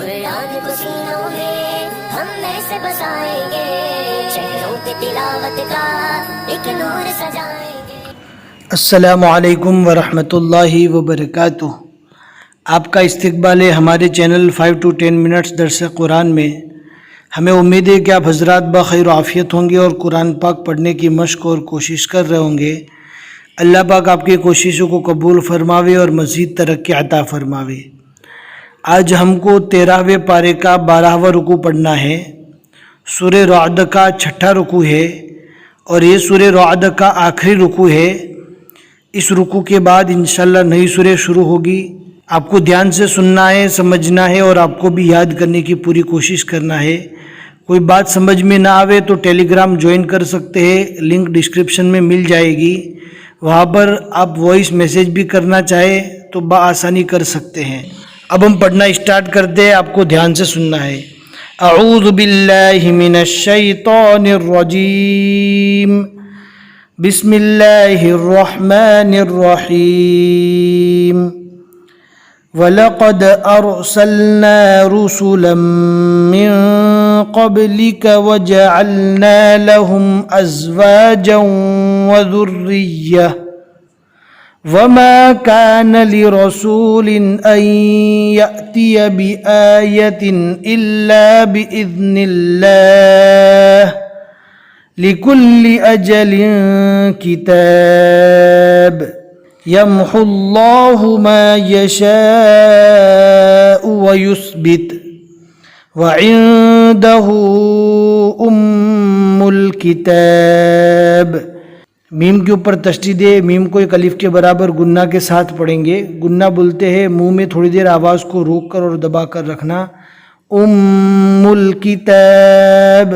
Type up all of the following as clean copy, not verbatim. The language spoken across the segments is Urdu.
قرآن کو سینوں میں ہم ایسے بسائیں گے، شہروں پہ تلاوت کا ایک نور سجائیں گے۔ السلام علیکم ورحمۃ اللہ وبرکاتہ۔ آپ کا استقبال ہے ہمارے چینل 5 to 10 منٹس درس قرآن میں۔ ہمیں امید ہے کہ آپ حضرات بخیر و عافیت ہوں گے اور قرآن پاک پڑھنے کی مشق اور کوشش کر رہے ہوں گے۔ اللہ پاک آپ کی کوششوں کو قبول فرماوے اور مزید ترقی عطا فرماوے۔ آج ہم کو 13ویں پارے کا 12واں رکوع پڑھنا ہے۔ سورہ رعد کا 6واں رکوع ہے اور یہ سورہ رعد کا آخری رکوع ہے۔ اس رکوع کے بعد انشاءاللہ نئی سورہ شروع ہوگی۔ آپ کو دھیان سے سننا ہے، سمجھنا ہے اور آپ کو بھی یاد کرنے کی پوری کوشش کرنا ہے۔ کوئی بات سمجھ میں نہ آوے تو ٹیلی گرام جوائن کر سکتے ہیں، لنک ڈسکرپشن میں مل جائے گی۔ وہاں پر آپ وائس میسیج بھی کرنا چاہے تو بآسانی کر سکتے ہیں۔ اب ہم پڑھنا اسٹارٹ کرتے ہیں، آپ کو دھیان سے سننا ہے۔ اعوذ باللہ من الشیطان الرجیم، بسم اللہ الرحمن الرحیم۔ وَلَقَدْ أَرْسَلْنَا رُسُلًا مِّن قَبْلِكَ وَجَعَلْنَا لَهُمْ أَزْوَاجًا وَذُرِّيَّةً وَمَا كَانَ لِرَسُولٍ أَن يَأْتِيَ بِآيَةٍ إِلَّا بِإِذْنِ اللَّهِ لِكُلِّ أَجَلٍ كِتَابٌ يَمْحُو اللَّهُ مَا يَشَاءُ وَيُثْبِتُ وَعِندَهُ أُمُّ الْكِتَابِ۔ میم کے اوپر تشدید ہے، میم کو ایک الف کے برابر گنہ کے ساتھ پڑھیں گے۔ گنہ بولتے ہیں منہ میں تھوڑی دیر آواز کو روک کر اور دبا کر رکھنا۔ ام الکتاب۔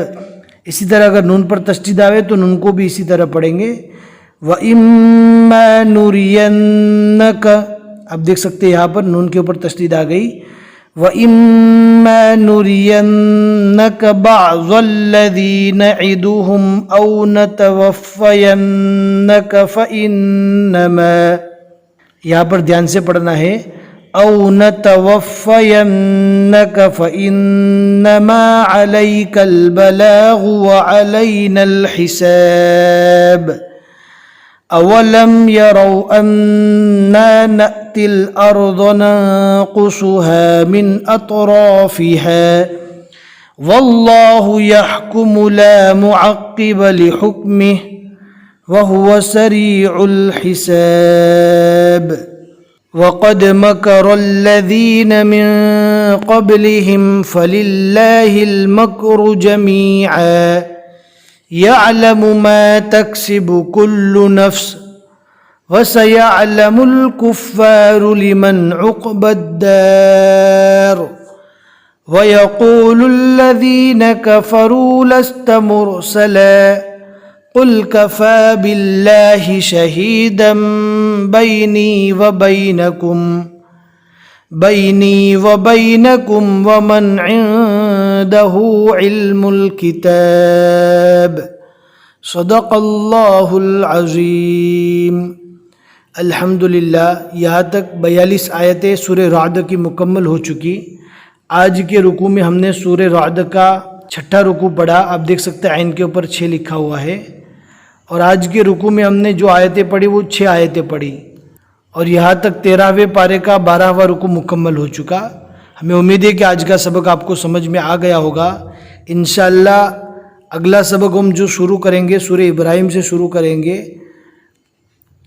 اسی طرح اگر نون پر تشدید آوے تو نون کو بھی اسی طرح پڑھیں گے۔ وَإِمَّا نُرِيَنَّكَ، اب دیکھ سکتے ہیں یہاں پر نون کے اوپر تشدید آ گئی۔ وَإِمَّا نُرِيَنَّكَ بَعْضَ الَّذِي نَعِدُهُمْ أَوْ نَتَوَفَّيَنَّكَ فَإِنَّمَا، یہاں پر دھیان سے پڑھنا ہے، أَوْ نَتَوَفَّيَنَّكَ فَإِنَّمَا عَلَيْكَ الْبَلَاغُ وَعَلَيْنَا الْحِسَابُ۔ أَوَلَمْ يَرَوْا أَنَّا نَأْتِي الْأَرْضَ نَنقُصُهَا مِنْ أَطْرَافِهَا وَاللَّهُ يَحْكُمُ لَا مُعَقِّبَ لِحُكْمِهِ وَهُوَ سَرِيعُ الْحِسَابِ۔ وَقَدْ مَكَرَ الَّذِينَ مِنْ قَبْلِهِمْ فَلِلَّهِ الْمَكْرُ جَمِيعًا يَعْلَمُ مَا تَكْسِبُ كُلُّ نَفْسٍ وَسَيَعْلَمُ الْكُفَّارُ لِمَنْ عُقْبَى الدَّارِ وَيَقُولُ الَّذِينَ كَفَرُوا لَسْتَ مُرْسَلًا قُلْ كَفَى بِاللَّهِ شَهِيدًا بَيْنِي وَبَيْنَكُمْ وَمَنْ عِندَهُ عِلْمُ الْكِتَابِ۔ صدق اللہ العظیم۔ الحمدللہ، یہاں تک 42 آیتیں سورہ رعد کی مکمل ہو چکی۔ آج کے رکوع میں ہم نے سورہ رعد کا 6واں رکوع پڑھا۔ آپ دیکھ سکتے ہیں عین کے اوپر 6 لکھا ہوا ہے، اور آج کے رکوع میں ہم نے جو آیتیں پڑھی وہ 6 آیتیں پڑھی، اور یہاں تک 13ویں پارے کا 12واں رکوع مکمل ہو چکا۔ ہمیں امید ہے کہ آج کا سبق آپ کو سمجھ میں آ گیا ہوگا۔ انشاءاللہ اگلا سبق ہم جو شروع کریں گے سورہ ابراہیم سے شروع کریں گے۔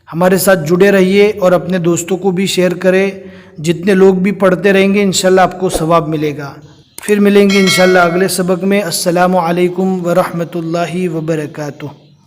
ہمارے ساتھ جڑے رہیے اور اپنے دوستوں کو بھی شیئر کریں۔ جتنے لوگ بھی پڑھتے رہیں گے انشاءاللہ آپ کو ثواب ملے گا۔ پھر ملیں گے انشاءاللہ اگلے سبق میں۔ السلام علیکم ورحمۃ اللہ وبرکاتہ۔